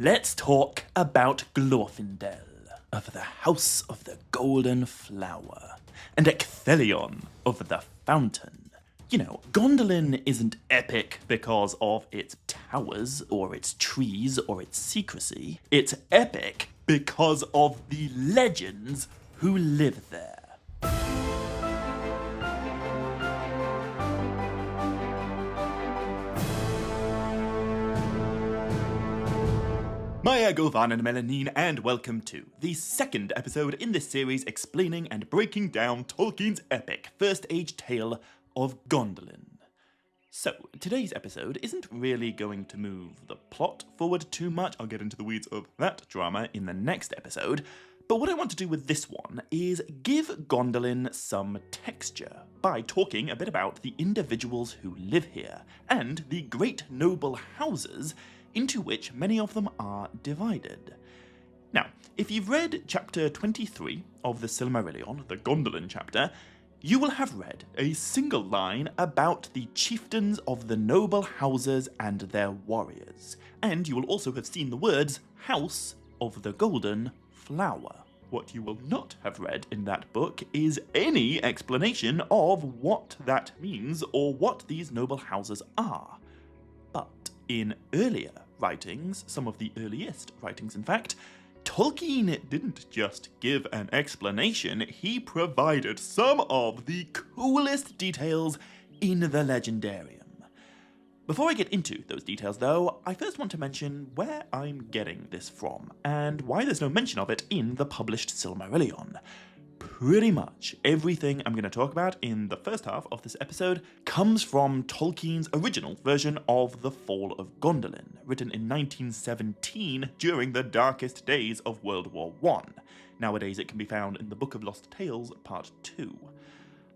Let's talk about Glorfindel, of the House of the Golden Flower, and Ecthelion, of the Fountain. You know, Gondolin isn't epic because of its towers, or its trees, or its secrecy. It's epic because of the legends who live there. Maya, Govan, and Melanine, and welcome to the second episode in this series explaining and breaking down Tolkien's epic First Age tale of Gondolin. So, today's episode isn't really going to move the plot forward too much. I'll get into the weeds of that drama in the next episode. But what I want to do with this one is give Gondolin some texture by talking a bit about the individuals who live here and the great noble houses into which many of them are divided. Now, if you've read chapter 23 of the Silmarillion, the Gondolin chapter, you will have read a single line about the chieftains of the noble houses and their warriors, and you will also have seen the words House of the Golden Flower. What you will not have read in that book is any explanation of what that means or what these noble houses are. But in earlier writings, some of the earliest writings in fact, Tolkien didn't just give an explanation, he provided some of the coolest details in the Legendarium. Before I get into those details though, I first want to mention where I'm getting this from, and why there's no mention of it in the published Silmarillion. Pretty much everything I'm going to talk about in the first half of this episode comes from Tolkien's original version of The Fall of Gondolin, written in 1917 during the darkest days of World War I. Nowadays it can be found in the Book of Lost Tales, Part 2.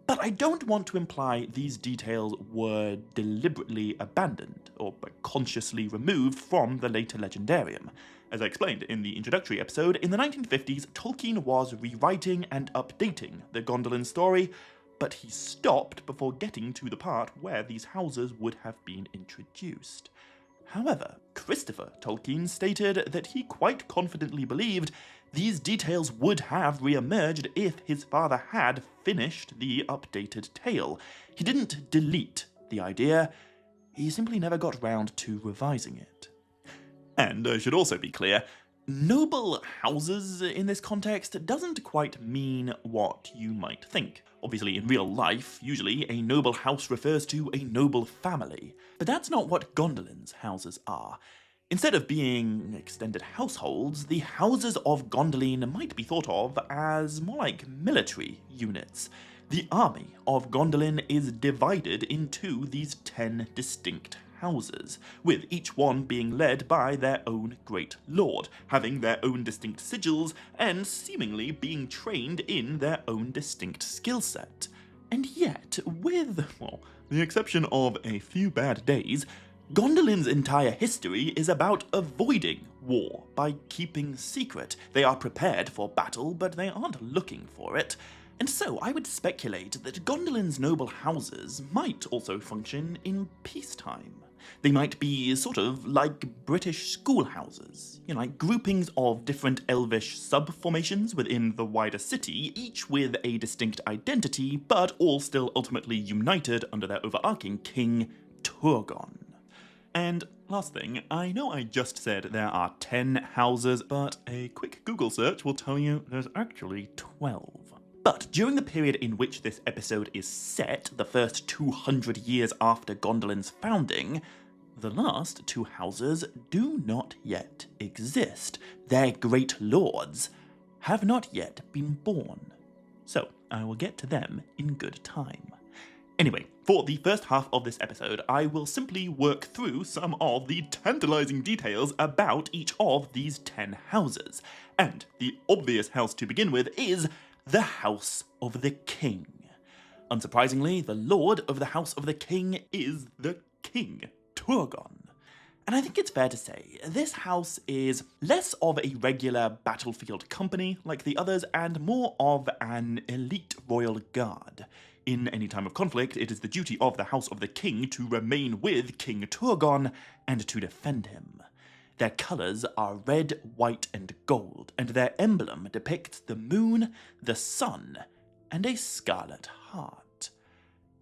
But I don't want to imply these details were deliberately abandoned or consciously removed from the later Legendarium. As I explained in the introductory episode, in the 1950s, Tolkien was rewriting and updating the Gondolin story, but he stopped before getting to the part where these houses would have been introduced. However, Christopher Tolkien stated that he quite confidently believed these details would have re-emerged if his father had finished the updated tale. He didn't delete the idea, he simply never got round to revising it. And I should also be clear, noble houses in this context doesn't quite mean what you might think. Obviously, in real life, usually a noble house refers to a noble family, but that's not what Gondolin's houses are. Instead of being extended households, the houses of Gondolin might be thought of as more like military units. The army of Gondolin is divided into these 10 distinct houses, with each one being led by their own great lord, having their own distinct sigils, and seemingly being trained in their own distinct skill set. And yet, with, well, the exception of a few bad days, Gondolin's entire history is about avoiding war by keeping secret. They are prepared for battle, but they aren't looking for it. And so I would speculate that Gondolin's noble houses might also function in peacetime. They might be sort of like British schoolhouses, like groupings of different elvish sub-formations within the wider city, each with a distinct identity, but all still ultimately united under their overarching king, Turgon. And last thing, I know I just said there are 10 houses, but a quick Google search will tell you there's actually 12. But during the period in which this episode is set, the first 200 years after Gondolin's founding, the last two houses do not yet exist. Their great lords have not yet been born. So I will get to them in good time. Anyway, for the first half of this episode, I will simply work through some of the tantalizing details about each of these 10 houses. And the obvious house to begin with is the House of the King. Unsurprisingly, the Lord of the House of the King is the King, Turgon. And I think it's fair to say, this house is less of a regular battlefield company like the others and more of an elite royal guard. In any time of conflict, it is the duty of the House of the King to remain with King Turgon and to defend him. Their colours are red, white, and gold, and their emblem depicts the moon, the sun, and a scarlet heart.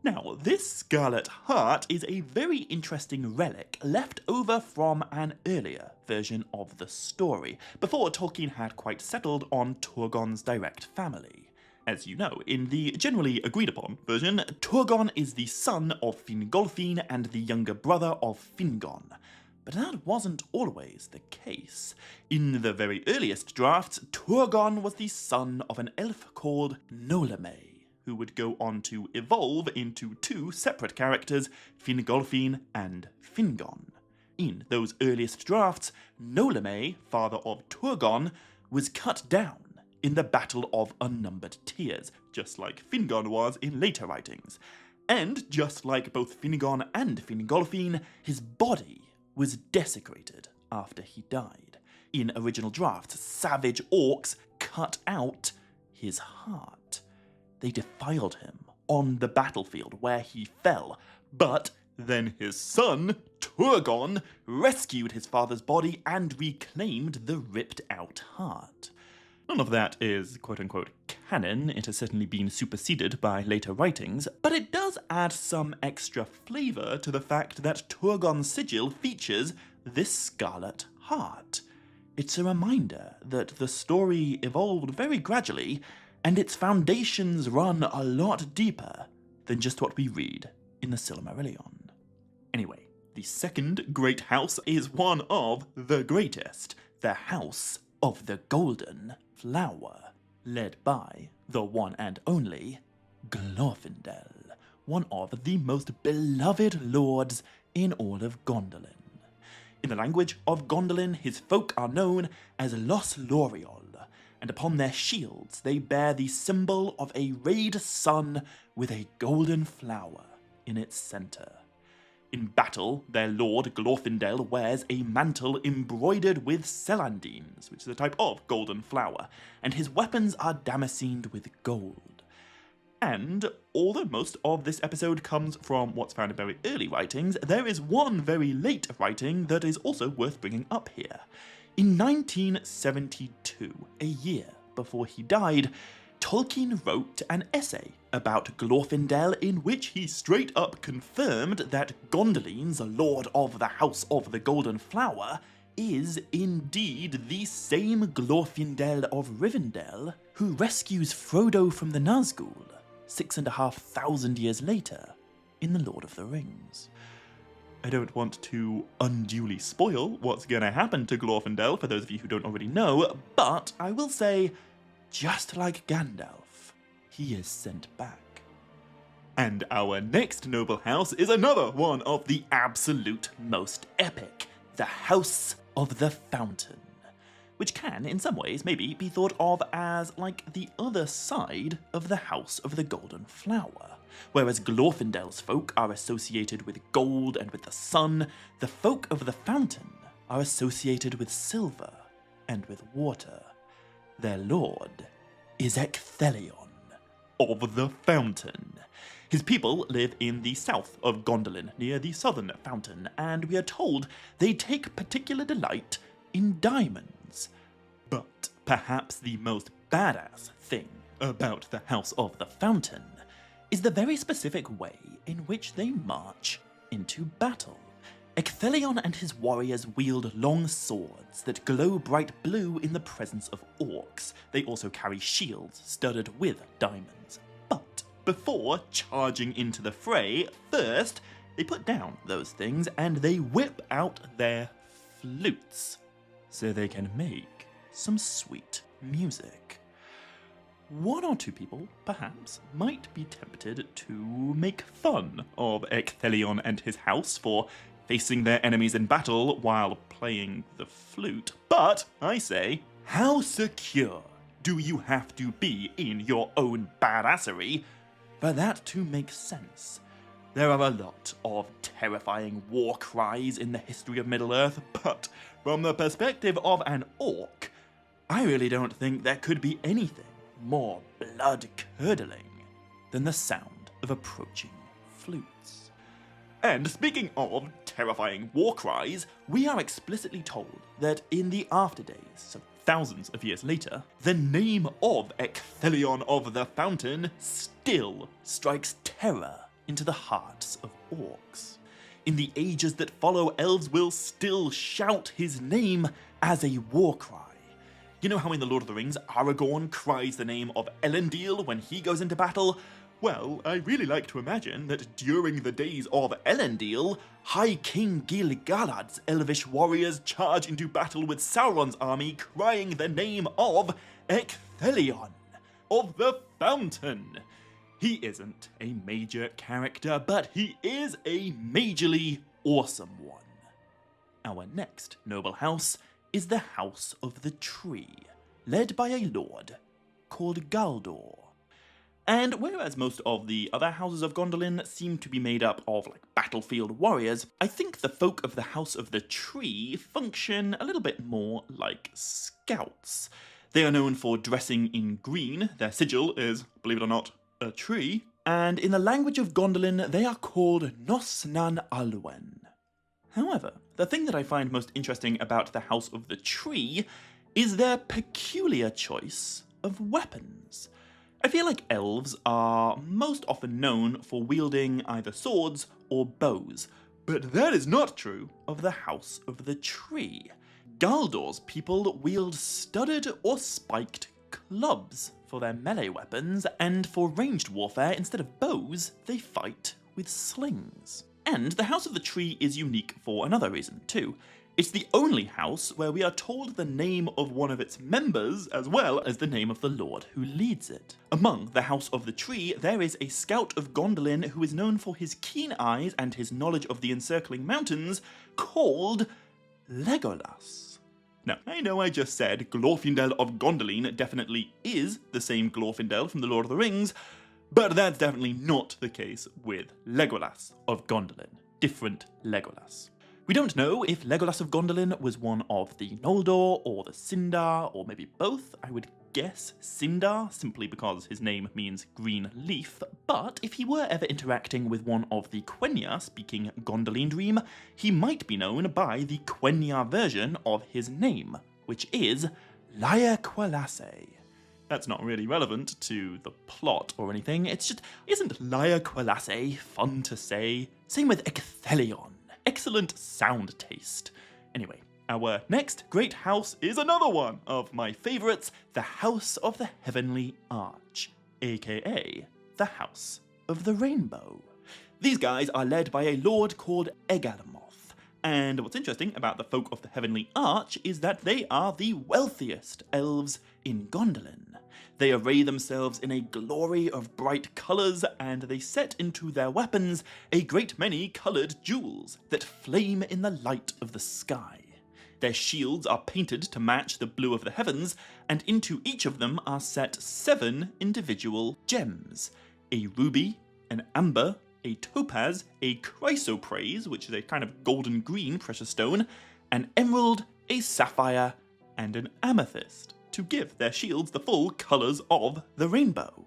Now, this scarlet heart is a very interesting relic left over from an earlier version of the story, before Tolkien had quite settled on Turgon's direct family. As you know, in the generally agreed upon version, Turgon is the son of Fingolfin and the younger brother of Fingon. But that wasn't always the case. In the very earliest drafts, Turgon was the son of an elf called Nolame, who would go on to evolve into two separate characters, Fingolfin and Fingon. In those earliest drafts, Nolame, father of Turgon, was cut down in the Battle of Unnumbered Tears, just like Fingon was in later writings. And just like both Fingon and Fingolfin, his body was desecrated after he died. In original drafts, savage orcs cut out his heart. They defiled him on the battlefield where he fell, but then his son, Turgon, rescued his father's body and reclaimed the ripped-out heart. None of that is quote-unquote canon. It has certainly been superseded by later writings, but it does add some extra flavour to the fact that Turgon's sigil features this scarlet heart. It's a reminder that the story evolved very gradually, and its foundations run a lot deeper than just what we read in the Silmarillion. Anyway, the second great house is one of the greatest, the House of the Golden Flower, led by the one and only Glorfindel, one of the most beloved lords in all of Gondolin. In the language of Gondolin, his folk are known as Los Loriol, and upon their shields they bear the symbol of a rayed sun with a golden flower in its centre. In battle, their lord Glorfindel wears a mantle embroidered with celandines, which is a type of golden flower, and his weapons are damascened with gold. And although most of this episode comes from what's found in very early writings, there is one very late writing that is also worth bringing up here. In 1972, a year before he died, Tolkien wrote an essay about Glorfindel in which he straight up confirmed that Gondolin's Lord of the House of the Golden Flower is indeed the same Glorfindel of Rivendell who rescues Frodo from the Nazgul 6,500 years later in The Lord of the Rings. I don't want to unduly spoil what's going to happen to Glorfindel for those of you who don't already know, but I will say, just like Gandalf, he is sent back. And our next noble house is another one of the absolute most epic, the House of the Fountain, which can, in some ways, maybe be thought of as like the other side of the House of the Golden Flower. Whereas Glorfindel's folk are associated with gold and with the sun, the folk of the Fountain are associated with silver and with water. Their lord is Ecthelion of the Fountain. His people live in the south of Gondolin, near the southern fountain, and we are told they take particular delight in diamonds. But perhaps the most badass thing about the House of the Fountain is the very specific way in which they march into battle. Ecthelion and his warriors wield long swords that glow bright blue in the presence of orcs. They also carry shields studded with diamonds. But before charging into the fray, first they put down those things and they whip out their flutes so they can make some sweet music. One or two people, perhaps, might be tempted to make fun of Ecthelion and his house for facing their enemies in battle while playing the flute, but I say, how secure do you have to be in your own badassery for that to make sense? There are a lot of terrifying war cries in the history of Middle-earth, but from the perspective of an orc, I really don't think there could be anything more blood-curdling than the sound of approaching flutes. And speaking of terrifying war cries, we are explicitly told that in the afterdays, so thousands of years later, the name of Ecthelion of the Fountain still strikes terror into the hearts of orcs. In the ages that follow, elves will still shout his name as a war cry. You know how in The Lord of the Rings, Aragorn cries the name of Elendil when he goes into battle? Well, I really like to imagine that during the days of Elendil, High King Gil-galad's elvish warriors charge into battle with Sauron's army, crying the name of Ecthelion of the Fountain. He isn't a major character, but he is a majorly awesome one. Our next noble house is the House of the Tree, led by a lord called Galdor. And whereas most of the other houses of Gondolin seem to be made up of battlefield warriors, I think the folk of the House of the Tree function a little bit more like scouts. They are known for dressing in green. Their sigil is, believe it or not, a tree. And in the language of Gondolin, they are called Nosnan Alwen. However, the thing that I find most interesting about the House of the Tree is their peculiar choice of weapons. I feel like elves are most often known for wielding either swords or bows, but that is not true of the House of the Tree. Galdor's people wield studded or spiked clubs for their melee weapons, and for ranged warfare, instead of bows, they fight with slings. And the House of the Tree is unique for another reason too. It's the only house where we are told the name of one of its members as well as the name of the lord who leads it. Among the House of the Tree, there is a scout of Gondolin who is known for his keen eyes and his knowledge of the encircling mountains, called Legolas. Now, I know I just said Glorfindel of Gondolin definitely is the same Glorfindel from The Lord of the Rings, but that's definitely not the case with Legolas of Gondolin. Different Legolas. We don't know if Legolas of Gondolin was one of the Noldor or the Sindar, or maybe both. I would guess Sindar, simply because his name means green leaf, but if he were ever interacting with one of the Quenya speaking Gondolin Dream, he might be known by the Quenya version of his name, which is Laia-Qualace. That's not really relevant to the plot or anything, it's just, isn't Laia-Qualace fun to say? Same with Ecthelion. Excellent sound taste. Anyway, our next great house is another one of my favourites, the House of the Heavenly Arch, aka the House of the Rainbow. These guys are led by a lord called Egalamoth, and what's interesting about the folk of the Heavenly Arch is that they are the wealthiest elves in Gondolin. They array themselves in a glory of bright colours, and they set into their weapons a great many coloured jewels that flame in the light of the sky. Their shields are painted to match the blue of the heavens, and into each of them are set 7 individual gems: a ruby, an amber, a topaz, a chrysoprase, which is a kind of golden green precious stone, an emerald, a sapphire, and an amethyst, to give their shields the full colours of the rainbow.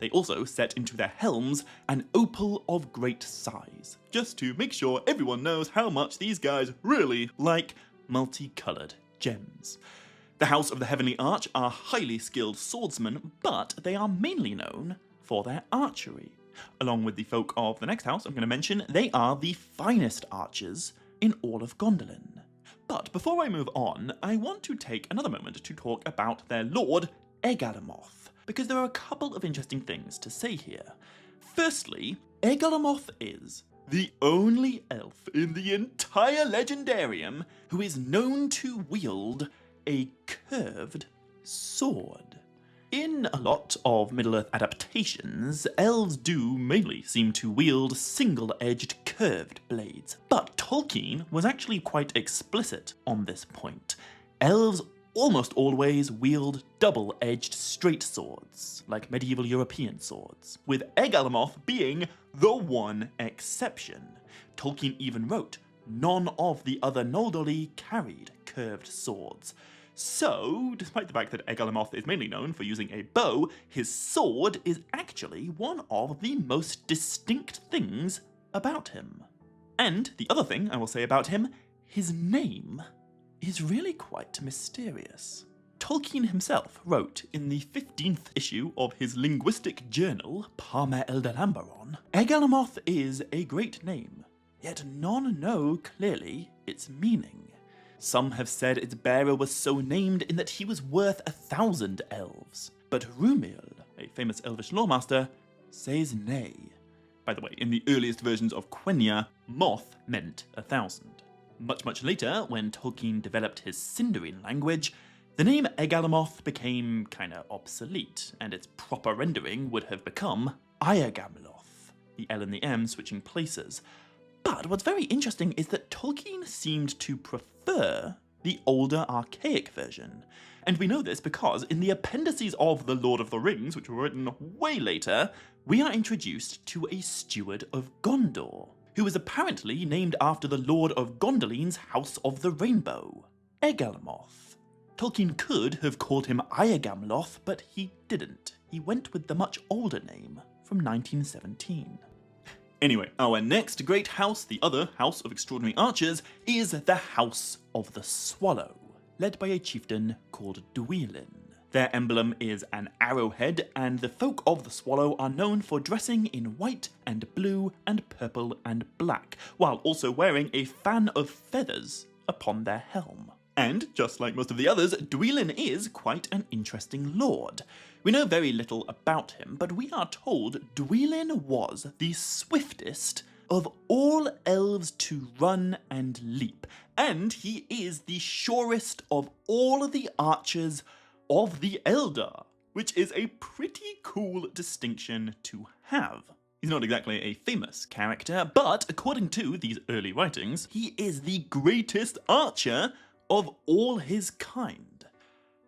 They also set into their helms an opal of great size, just to make sure everyone knows how much these guys really like multicoloured gems. The House of the Heavenly Arch are highly skilled swordsmen, but they are mainly known for their archery. Along with the folk of the next house I'm going to mention, they are the finest archers in all of Gondolin. But before I move on, I want to take another moment to talk about their lord, Egalamoth, because there are a couple of interesting things to say here. Firstly, Egalamoth is the only elf in the entire Legendarium who is known to wield a curved sword. In a lot of Middle-earth adaptations, elves do mainly seem to wield single-edged curved blades, but Tolkien was actually quite explicit on this point. Elves almost always wield double-edged straight swords, like medieval European swords, with Egalamoth being the one exception. Tolkien even wrote, none of the other Noldori carried curved swords. So, despite the fact that Egalamoth is mainly known for using a bow, his sword is actually one of the most distinct things about him. And the other thing I will say about him, his name is really quite mysterious. Tolkien himself wrote in the 15th issue of his linguistic journal, Parma Eldalamberon, Egalamoth is a great name, yet none know clearly its meaning. Some have said its bearer was so named in that he was worth 1,000 elves, but Rumiel, a famous elvish lawmaster, says nay. By the way, in the earliest versions of Quenya, moth meant 1,000. Much later, when Tolkien developed his Sindarin language, the name Egalamoth became kinda obsolete, and its proper rendering would have become Iagamloth, the L and the M switching places. But what's very interesting is that Tolkien seemed to prefer the older archaic version. And we know this because in the appendices of The Lord of the Rings, which were written way later, we are introduced to a steward of Gondor, who is apparently named after the Lord of Gondolin's House of the Rainbow, Egalamoth. Tolkien could have called him Iagamloth, but he didn't. He went with the much older name from 1917. Anyway, our next great house, the other House of Extraordinary Archers, is the House of the Swallow, led by a chieftain called Dwelin. Their emblem is an arrowhead, and the folk of the Swallow are known for dressing in white and blue and purple and black, while also wearing a fan of feathers upon their helm. And, just like most of the others, Dwelin is quite an interesting lord. We know very little about him, but we are told Dwelin was the swiftest of all elves to run and leap, and he is the surest of all the archers of the Eldar, which is a pretty cool distinction to have. He's not exactly a famous character, but according to these early writings, he is the greatest archer of all his kind.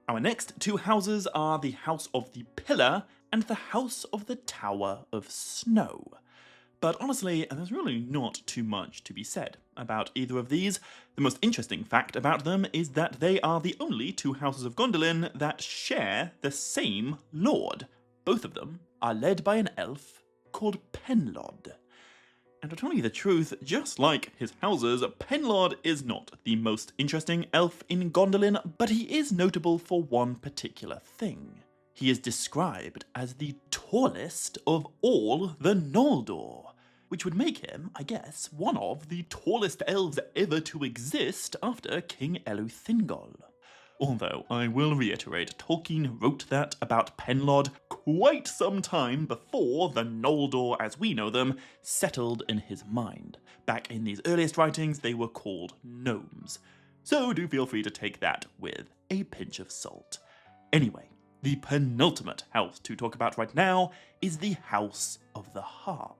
Our next two houses are the House of the Pillar and the House of the Tower of Snow. But honestly, there's really not too much to be said about either of these. The most interesting fact about them is that they are the only two houses of Gondolin that share the same lord. Both of them are led by an elf called Pengolodh. And to tell you the truth, just like his houses, Pengolodh is not the most interesting elf in Gondolin, but he is notable for one particular thing. He is described as the tallest of all the Noldor, which would make him, I guess, one of the tallest elves ever to exist after King Eleuthingol. Although, I will reiterate, Tolkien wrote that about Pengolodh quite some time before the Noldor as we know them settled in his mind. Back in these earliest writings, they were called gnomes. So do feel free to take that with a pinch of salt. Anyway, the penultimate house to talk about right now is the House of the Harp.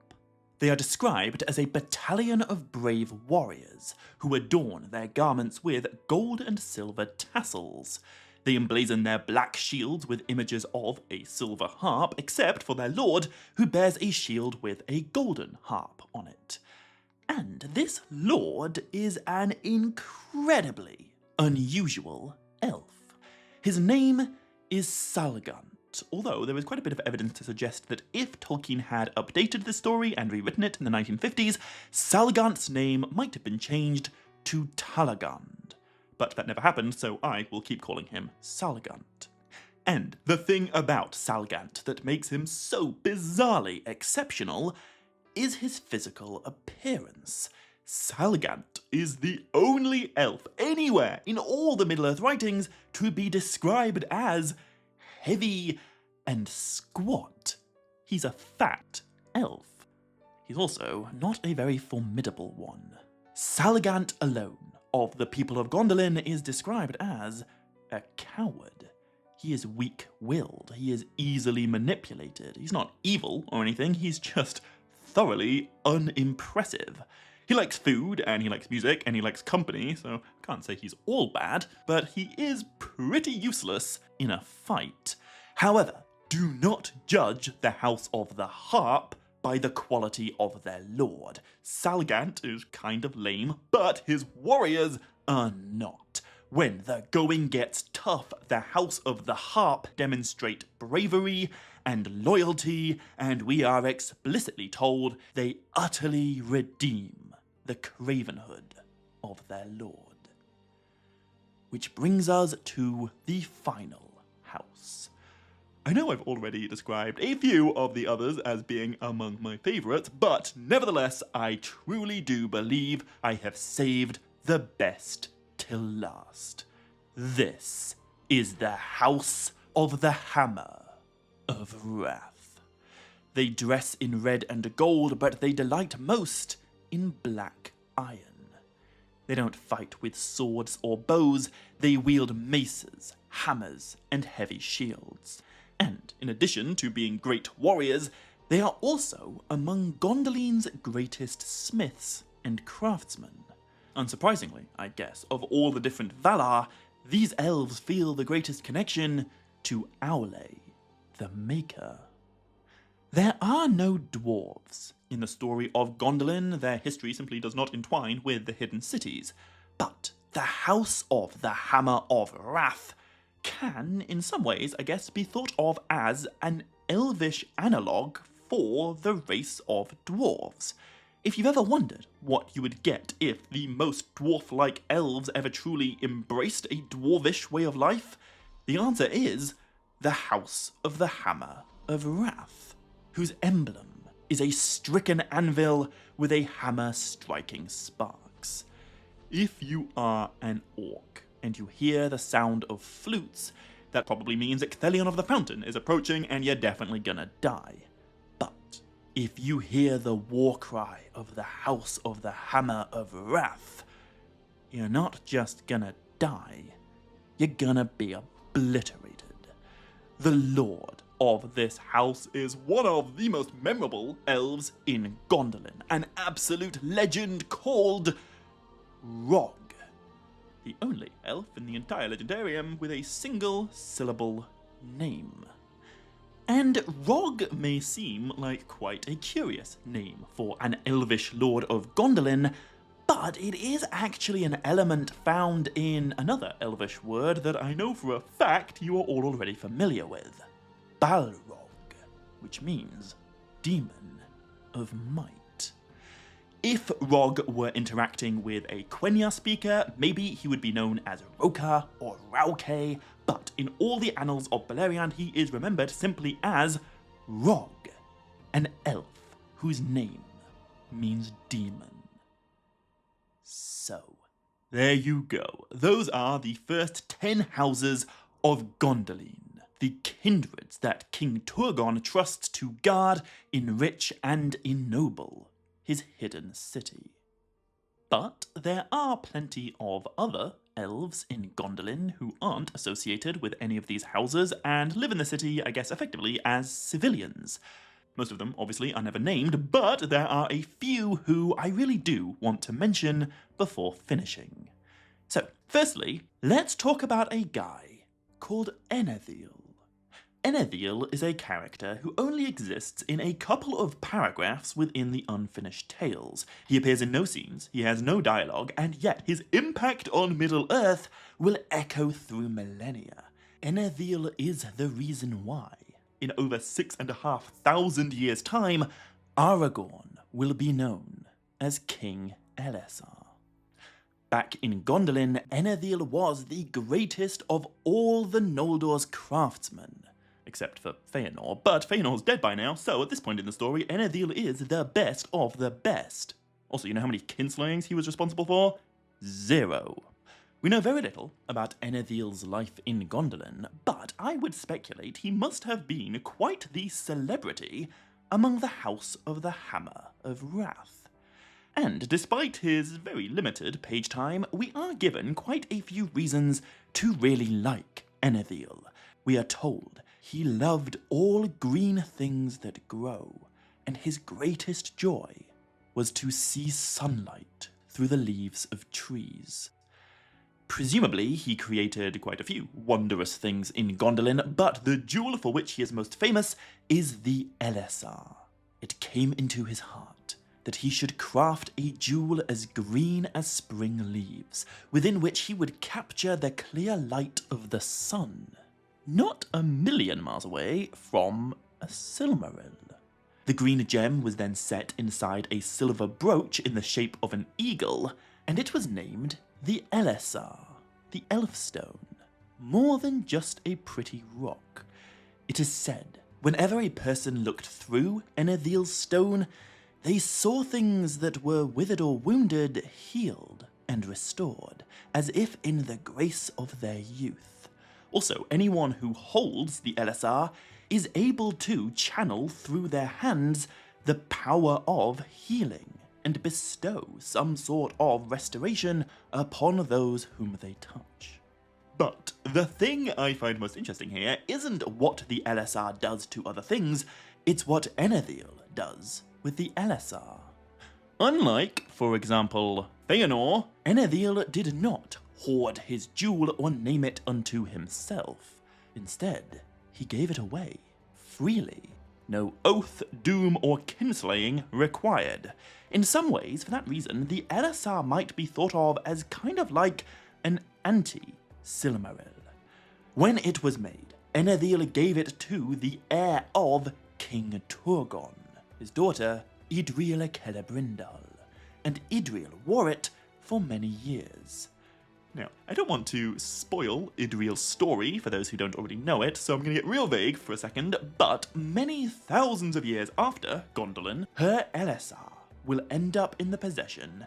They are described as a battalion of brave warriors who adorn their garments with gold and silver tassels. They emblazon their black shields with images of a silver harp, except for their lord, who bears a shield with a golden harp on it. And this lord is an incredibly unusual elf. His name is Salgant, although there is quite a bit of evidence to suggest that if Tolkien had updated the story and rewritten it in the 1950s, Salgant's name might have been changed to Talagand. But that never happened, so I will keep calling him Salgant. And the thing about Salgant that makes him so bizarrely exceptional is his physical appearance. Salgant is the only elf anywhere in all the Middle-earth writings to be described as heavy and squat. He's a fat elf. He's also not a very formidable one. Salgant alone of the people of Gondolin is described as a coward. He is weak-willed. He is easily manipulated. He's not evil or anything. He's just thoroughly unimpressive. He likes food, and he likes music, and he likes company, so I can't say he's all bad, but he is pretty useless in a fight. However, do not judge the House of the Harp by the quality of their lord. Salgant is kind of lame, but his warriors are not. When the going gets tough, the House of the Harp demonstrate bravery and loyalty, and we are explicitly told they utterly redeem the cravenhood of their lord. Which brings us to the final house. I know I've already described a few of the others as being among my favourites, but nevertheless, I truly do believe I have saved the best till last. This is the House of the Hammer of Wrath. They dress in red and gold, but they delight most in black iron. They don't fight with swords or bows, they wield maces, hammers, and heavy shields. And in addition to being great warriors, they are also among Gondolin's greatest smiths and craftsmen. Unsurprisingly, I guess, of all the different Valar, these elves feel the greatest connection to Aule, the Maker. There are no dwarves. In the story of Gondolin, their history simply does not entwine with the hidden cities. But the House of the Hammer of Wrath can, in some ways, I guess, be thought of as an elvish analogue for the race of dwarves. If you've ever wondered what you would get if the most dwarf-like elves ever truly embraced a dwarvish way of life, the answer is the House of the Hammer of Wrath, whose emblem is a stricken anvil with a hammer striking sparks. If you are an orc and you hear the sound of flutes, that probably means Ecthelion of the Fountain is approaching and you're definitely gonna die. But if you hear the war cry of the House of the Hammer of Wrath, you're not just gonna die, you're gonna be obliterated. The Lord of this house is one of the most memorable elves in Gondolin, an absolute legend called Rog, the only elf in the entire Legendarium with a single syllable name. And Rog may seem like quite a curious name for an elvish lord of Gondolin, but it is actually an element found in another elvish word that I know for a fact you are all already familiar with. Balrog, which means demon of might. If Rog were interacting with a Quenya speaker, maybe he would be known as Roka or Rauke, but in all the annals of Beleriand he is remembered simply as Rog, an elf whose name means demon. So, there you go. Those are the first 10 houses of Gondolin, the kindreds that King Turgon trusts to guard, enrich, and ennoble his hidden city. But there are plenty of other elves in Gondolin who aren't associated with any of these houses and live in the city, I guess, effectively as civilians. Most of them, obviously, are never named, but there are a few who I really do want to mention before finishing. So, firstly, let's talk about a guy called Ecthelion. Ecthelion is a character who only exists in a couple of paragraphs within the Unfinished Tales. He appears in no scenes, he has no dialogue, and yet his impact on Middle-earth will echo through millennia. Ecthelion is the reason why, in over 6,500 years' time, Aragorn will be known as King Elessar. Back in Gondolin, Ecthelion was the greatest of all the Noldor's craftsmen, except for Feanor, but Feanor's dead by now, so at this point in the story, Ecthelion is the best of the best. Also, you know how many kinslayings he was responsible for? 0. We know very little about Ecthelion's life in Gondolin, but I would speculate he must have been quite the celebrity among the House of the Hammer of Wrath. And despite his very limited page time, we are given quite a few reasons to really like Ecthelion. We are told he loved all green things that grow, and his greatest joy was to see sunlight through the leaves of trees. Presumably, he created quite a few wondrous things in Gondolin, but the jewel for which he is most famous is the Elessar. It came into his heart that he should craft a jewel as green as spring leaves, within which he would capture the clear light of the sun, not a million miles away from a Silmaril. The green gem was then set inside a silver brooch in the shape of an eagle, and it was named the Elessar, the Elfstone. More than just a pretty rock. It is said, whenever a person looked through Ectheliel's stone, they saw things that were withered or wounded, healed and restored, as if in the grace of their youth. Also, anyone who holds the Elessar is able to channel through their hands the power of healing and bestow some sort of restoration upon those whom they touch. But the thing I find most interesting here isn't what the Elessar does to other things, it's what Ecthelion does with the Elessar. Unlike, for example, Feanor, Ecthelion did not hoard his jewel or name it unto himself. Instead, he gave it away freely. No oath, doom, or kinslaying required. In some ways, for that reason, the Elessar might be thought of as kind of like an anti-Silmaril. When it was made, Ecthelion gave it to the heir of King Turgon, his daughter Idriel Celebrindal, and Idriel wore it for many years. Now, I don't want to spoil Idriel's story for those who don't already know it, so I'm going to get real vague for a second, but many thousands of years after Gondolin, her Elessar will end up in the possession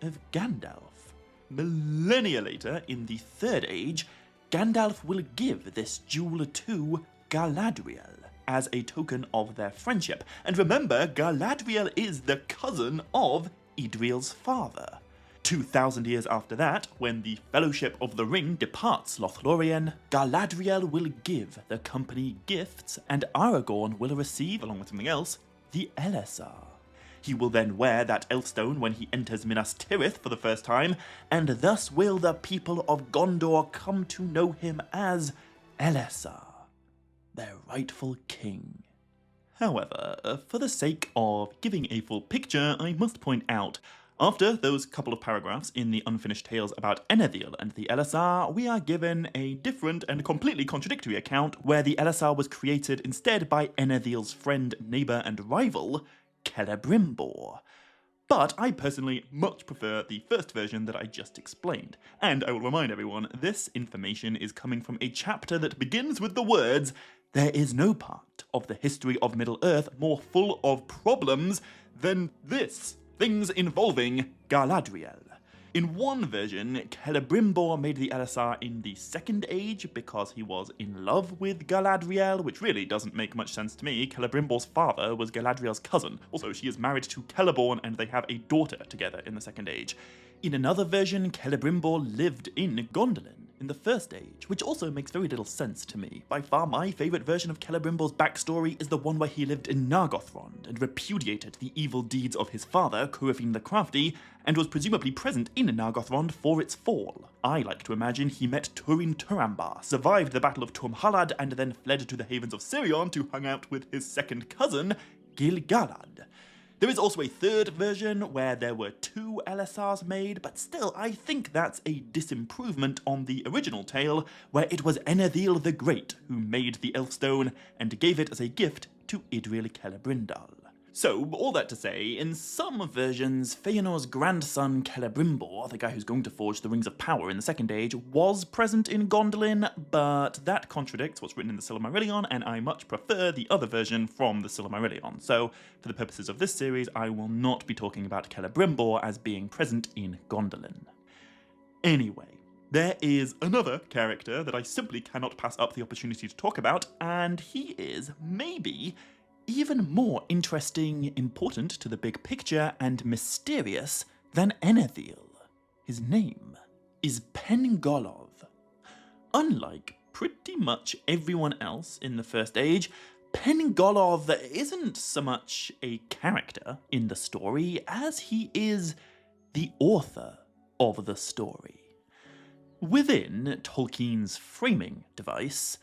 of Gandalf. Millennia later, in the Third Age, Gandalf will give this jewel to Galadriel as a token of their friendship. And remember, Galadriel is the cousin of Idriel's father. 2,000 years after that, when the Fellowship of the Ring departs Lothlorien, Galadriel will give the company gifts, and Aragorn will receive, along with something else, the Elessar. He will then wear that Elfstone when he enters Minas Tirith for the first time, and thus will the people of Gondor come to know him as Elessar, their rightful king. However, for the sake of giving a full picture, I must point out, after those couple of paragraphs in the Unfinished Tales about Ecthelion and the Elessar, we are given a different and completely contradictory account where the Elessar was created instead by Ectheliel's friend, neighbour and rival, Celebrimbor. But I personally much prefer the first version that I just explained. And I will remind everyone, this information is coming from a chapter that begins with the words, "There is no part of the history of Middle-earth more full of problems than this. Things involving Galadriel." In one version, Celebrimbor made the Elessar in the Second Age because he was in love with Galadriel, which really doesn't make much sense to me. Celebrimbor's father was Galadriel's cousin. Also, she is married to Celeborn and they have a daughter together in the Second Age. In another version, Celebrimbor lived in Gondolin in the First Age, which also makes very little sense to me. By far my favourite version of Celebrimbor's backstory is the one where he lived in Nargothrond and repudiated the evil deeds of his father, Curufin the Crafty, and was presumably present in Nargothrond for its fall. I like to imagine he met Turin Turambar, survived the Battle of Turmhalad, and then fled to the havens of Sirion to hang out with his second cousin, Gil-galad. There is also a third version where there were 2 Elessars made, but still I think that's a disimprovement on the original tale, where it was Ecthelion the Great who made the Elfstone and gave it as a gift to Idriel Celebrindal. So, all that to say, in some versions, Feanor's grandson Celebrimbor, the guy who's going to forge the Rings of Power in the Second Age, was present in Gondolin, but that contradicts what's written in the Silmarillion, and I much prefer the other version from the Silmarillion. So, for the purposes of this series, I will not be talking about Celebrimbor as being present in Gondolin. Anyway, there is another character that I simply cannot pass up the opportunity to talk about, and he is, maybe, even more interesting, important to the big picture, and mysterious than Ecthelion. His name is Pengolodh. Unlike pretty much everyone else in the First Age, Pengolodh isn't so much a character in the story as he is the author of the story. Within Tolkien's framing device,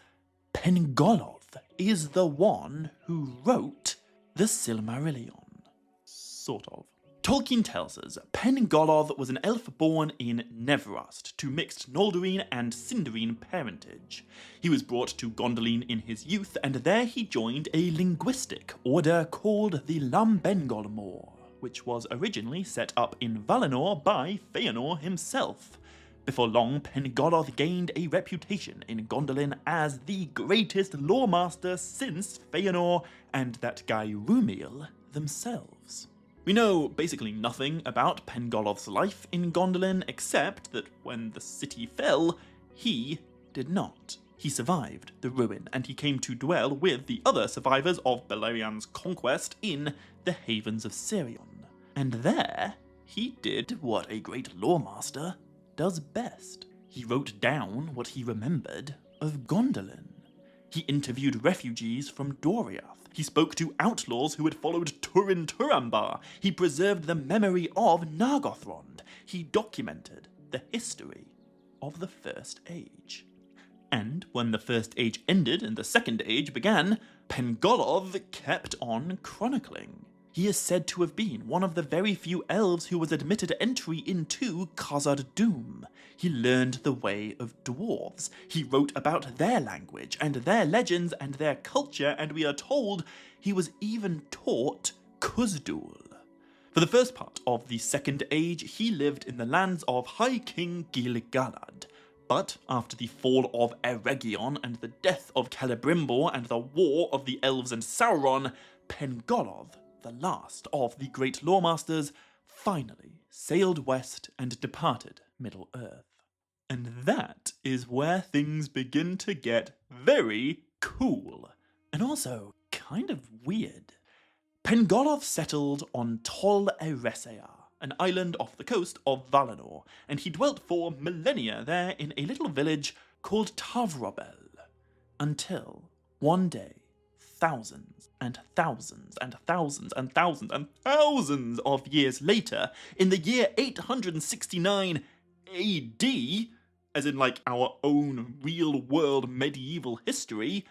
Pengolodh is the one who wrote the Silmarillion. Sort of. Tolkien tells us Pengolodh was an elf born in Neverust to mixed Noldorin and Sindarin parentage. He was brought to Gondolin in his youth, and there he joined a linguistic order called the Lambengolmor, which was originally set up in Valinor by Feanor himself. Before long, Pengolodh gained a reputation in Gondolin as the greatest loremaster since Feanor and that guy Rúmiel themselves. We know basically nothing about Pengolodh's life in Gondolin, except that when the city fell, he did not. He survived the ruin, and he came to dwell with the other survivors of Beleriand's conquest in the Havens of Sirion. And there, he did what a great loremaster does best. He wrote down what he remembered of Gondolin. He interviewed refugees from Doriath. He spoke to outlaws who had followed Turin Turambar. He preserved the memory of Nargothrond. He documented the history of the First Age. And when the First Age ended and the Second Age began, Pengolodh kept on chronicling. He is said to have been one of the very few elves who was admitted entry into Khazad-dûm. He learned the way of dwarves. He wrote about their language and their legends and their culture, and we are told he was even taught Khuzd-dûl. For the first part of the Second Age, he lived in the lands of High King Gil-galad. But after the fall of Eregion and the death of Celebrimbor and the war of the elves and Sauron, Pengolodh, the last of the great loremasters, finally sailed west and departed Middle-earth. And that is where things begin to get very cool, and also kind of weird. Pengolodh settled on Tol Eressëa, an island off the coast of Valinor, and he dwelt for millennia there in a little village called Tavrobel, until one day, thousands and thousands and thousands and thousands and thousands of years later, in the year 869 AD, as in like our own real-world medieval history,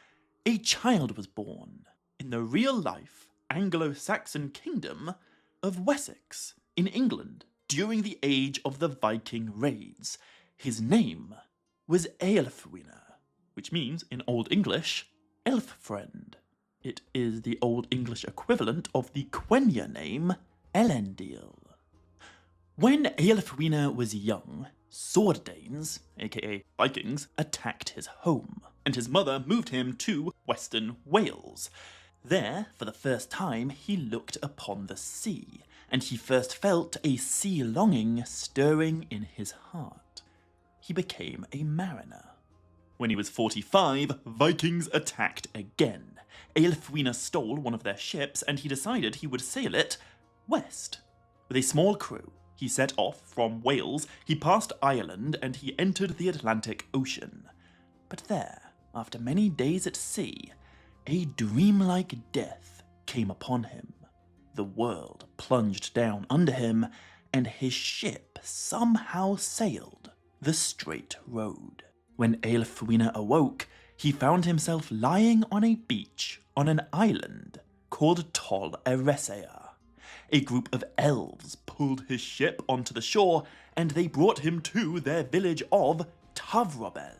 a child was born in the real-life Anglo-Saxon kingdom of Wessex in England during the age of the Viking raids. His name was Ealfwine, which means, in Old English, elf friend. It is the Old English equivalent of the Quenya name Elendil. When Ealfwine was young, Sword Danes, aka Vikings, attacked his home, and his mother moved him to Western Wales. There, for the first time, he looked upon the sea, and he first felt a sea longing stirring in his heart. He became a mariner. When he was 45, Vikings attacked again. Ealfwine stole one of their ships, and he decided he would sail it west. With a small crew, he set off from Wales, he passed Ireland, and he entered the Atlantic Ocean. But there, after many days at sea, a dreamlike death came upon him. The world plunged down under him, and his ship somehow sailed the straight road. When Ealfwine awoke, he found himself lying on a beach on an island called Tol Eressëa. A group of elves pulled his ship onto the shore, and they brought him to their village of Tavrobel.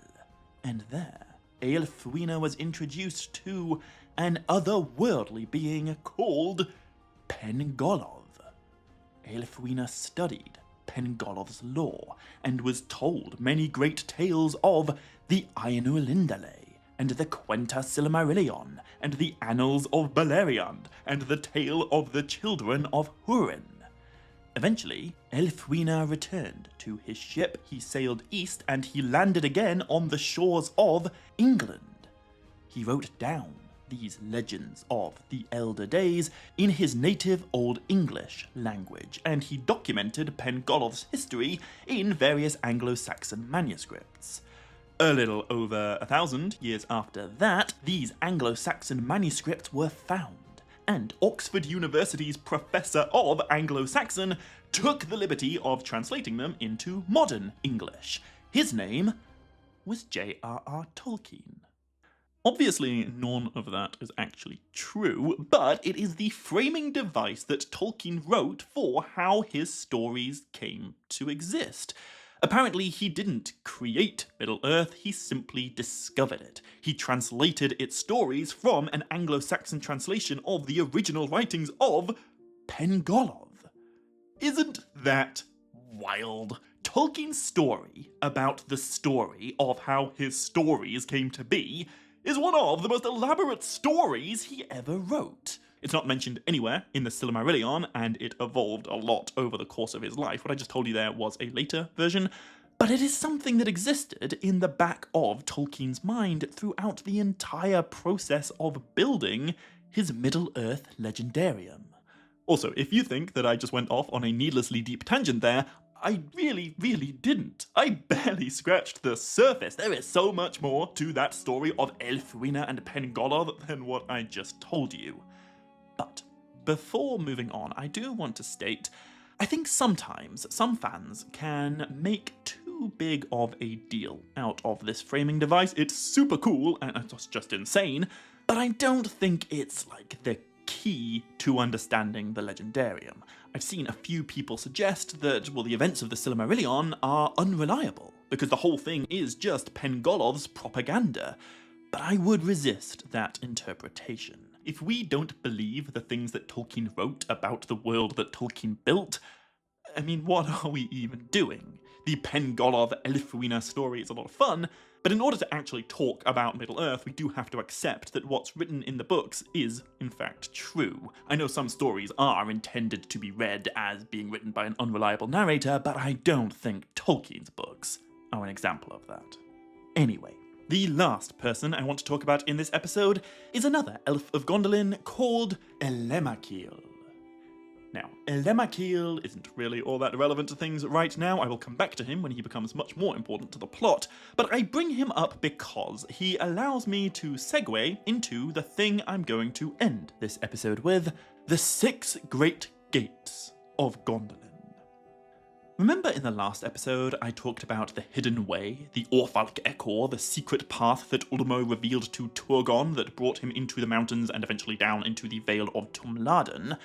And there, Ealfwine was introduced to an otherworldly being called Pengolodh. Ealfwine studied Pengolodh's lore and was told many great tales of the Ainulindale and the Quenta Silmarillion and the Annals of Beleriand and the tale of the children of Húrin. Eventually, Ealfwine returned to his ship, he sailed east, and he landed again on the shores of England. He wrote down these legends of the elder days in his native Old English language, and he documented Pengolodh's history in various Anglo-Saxon manuscripts. A little over 1,000 years after that, these Anglo-Saxon manuscripts were found, and Oxford University's professor of Anglo-Saxon took the liberty of translating them into modern English. His name was J.R.R. Tolkien. Obviously, none of that is actually true, but it is the framing device that Tolkien wrote for how his stories came to exist. Apparently, he didn't create Middle-earth, he simply discovered it. He translated its stories from an Anglo-Saxon translation of the original writings of Pengolodh. Isn't that wild? Tolkien's story about the story of how his stories came to be is one of the most elaborate stories he ever wrote. It's not mentioned anywhere in the Silmarillion, and it evolved a lot over the course of his life. What I just told you there was a later version, but it is something that existed in the back of Tolkien's mind throughout the entire process of building his Middle-earth legendarium. Also, if you think that I just went off on a needlessly deep tangent there, I really didn't. I barely scratched the surface. There is so much more to that story of Elfwine and Pengolodh than what I just told you. But before moving on, I do want to state, I think sometimes some fans can make too big of a deal out of this framing device. It's super cool and it's just insane, but I don't think it's like the key to understanding the Legendarium. I've seen a few people suggest that, well, the events of the Silmarillion are unreliable, because the whole thing is just Pengolodh's propaganda, but I would resist that interpretation. If we don't believe the things that Tolkien wrote about the world that Tolkien built, I mean, what are we even doing? The Pengolodh Elfwine story is a lot of fun, but in order to actually talk about Middle-earth, we do have to accept that what's written in the books is, in fact, true. I know some stories are intended to be read as being written by an unreliable narrator, but I don't think Tolkien's books are an example of that. Anyway, the last person I want to talk about in this episode is another elf of Gondolin called Elemakiel. Now, Elemakiel isn't really all that relevant to things right now. I will come back to him when he becomes much more important to the plot, but I bring him up because he allows me to segue into the thing I'm going to end this episode with, the 6 Great Gates of Gondolin. Remember in the last episode I talked about the Hidden Way, the Orthalc Echor, the secret path that Ulmo revealed to Turgon that brought him into the mountains and eventually down into the Vale of Tumladen?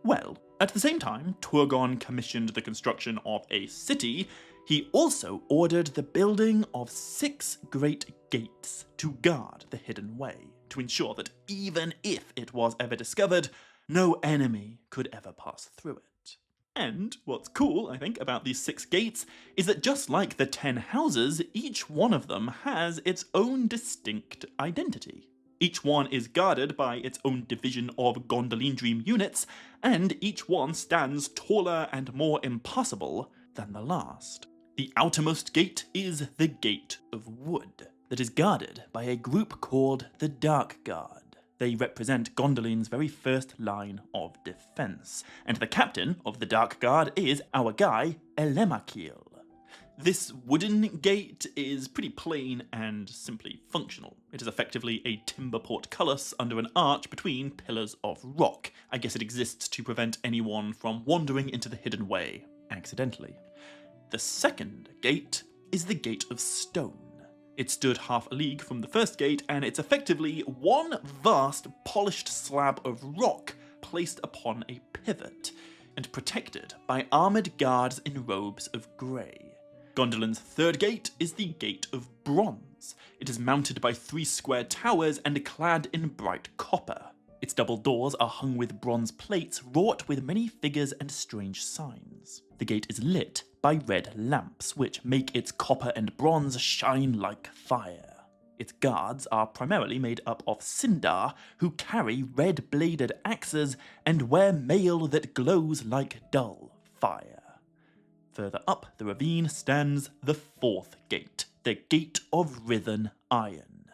Well, at the same time Turgon commissioned the construction of a city, he also ordered the building of 6 great gates to guard the Hidden Way, to ensure that even if it was ever discovered, no enemy could ever pass through it. And what's cool, I think, about these 6 gates is that just like the 10 houses, each one of them has its own distinct identity. Each one is guarded by its own division of Gondolin Dream units, and each one stands taller and more impassable than the last. The outermost gate is the Gate of Wood, that is guarded by a group called the Dark Guard. They represent Gondolin's very first line of defense, and the captain of the Dark Guard is our guy, Elemakiel. This wooden gate is pretty plain and simply functional. It is effectively a timber portcullis under an arch between pillars of rock. I guess it exists to prevent anyone from wandering into the Hidden Way accidentally. The second gate is the Gate of Stone. It stood half a league from the first gate, and it's effectively one vast polished slab of rock placed upon a pivot, and protected by armoured guards in robes of grey. Gondolin's third gate is the Gate of Bronze. It is mounted by 3 square towers and clad in bright copper. Its double doors are hung with bronze plates wrought with many figures and strange signs. The gate is lit by red lamps, which make its copper and bronze shine like fire. Its guards are primarily made up of Sindar, who carry red-bladed axes and wear mail that glows like dull fire. Further up the ravine stands the 4th gate, the Gate of Writhen Iron.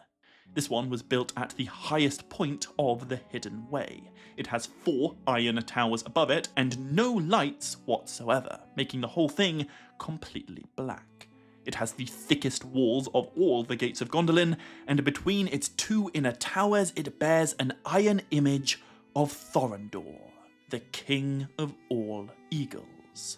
This one was built at the highest point of the Hidden Way. It has 4 iron towers above it and no lights whatsoever, making the whole thing completely black. It has the thickest walls of all the gates of Gondolin, and between its 2 inner towers it bears an iron image of Thorondor, the king of all eagles.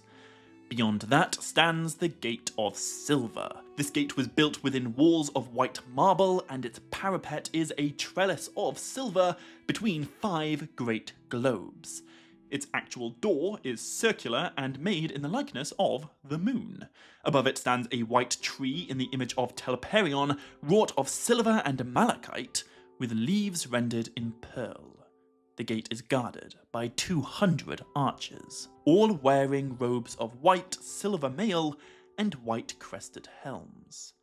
Beyond that stands the Gate of Silver. This gate was built within walls of white marble, and its parapet is a trellis of silver between 5 great globes. Its actual door is circular and made in the likeness of the moon. Above it stands a white tree in the image of Telperion, wrought of silver and malachite, with leaves rendered in pearl. The gate is guarded by 200 archers, all wearing robes of white silver mail and white crested helms.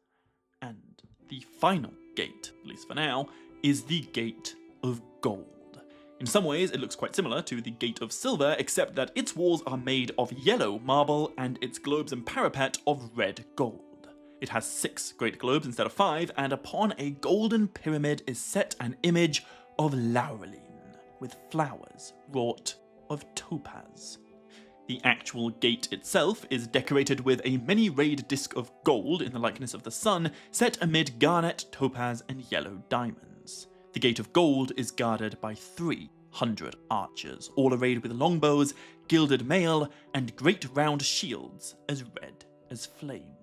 And the final gate, at least for now, is the Gate of Gold. In some ways, it looks quite similar to the Gate of Silver, except that its walls are made of yellow marble and its globes and parapet of red gold. It has 6 great globes instead of 5, and upon a golden pyramid is set an image of Laurelin, with flowers wrought of topaz. The actual gate itself is decorated with a many-rayed disc of gold in the likeness of the sun, set amid garnet, topaz, and yellow diamonds. The Gate of Gold is guarded by 300 archers, all arrayed with longbows, gilded mail, and great round shields as red as flame.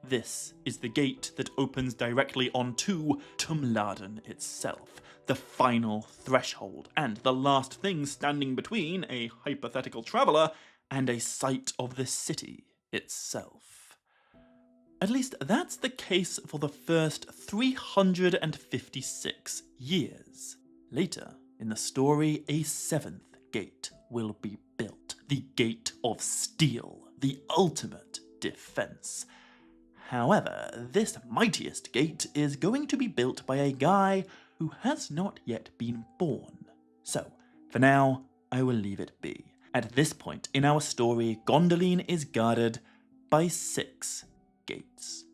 This is the gate that opens directly onto Tumladen itself, the final threshold, and the last thing standing between a hypothetical traveller and a sight of the city itself. At least that's the case for the first 356 years. Later in the story, a 7th gate will be built, the Gate of Steel, the ultimate defense. However, this mightiest gate is going to be built by a guy who has not yet been born. So, for now, I will leave it be. At this point in our story, Gondolin is guarded by 6 gates.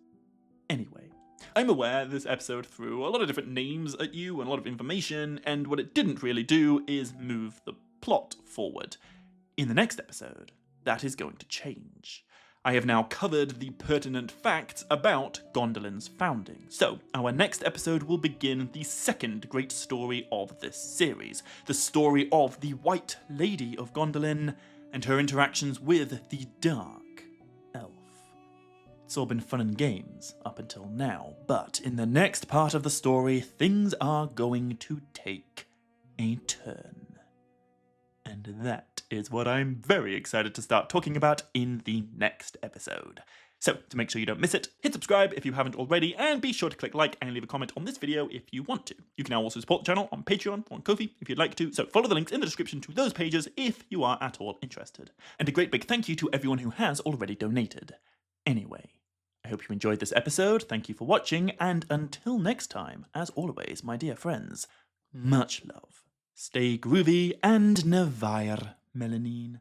Anyway, I'm aware this episode threw a lot of different names at you and a lot of information, and what it didn't really do is move the plot forward. In the next episode, that is going to change. I have now covered the pertinent facts about Gondolin's founding, so our next episode will begin the second great story of this series, the story of the White Lady of Gondolin and her interactions with the Dark Elf. It's all been fun and games up until now, but in the next part of the story, things are going to take a turn. And that is what I'm very excited to start talking about in the next episode. So, to make sure you don't miss it, hit subscribe if you haven't already, and be sure to click like and leave a comment on this video if you want to. You can now also support the channel on Patreon or on Ko-fi if you'd like to, so follow the links in the description to those pages if you are at all interested. And a great big thank you to everyone who has already donated. Anyway, I hope you enjoyed this episode, thank you for watching, and until next time, as always, my dear friends, much love. Stay groovy and Nevair, Melanine.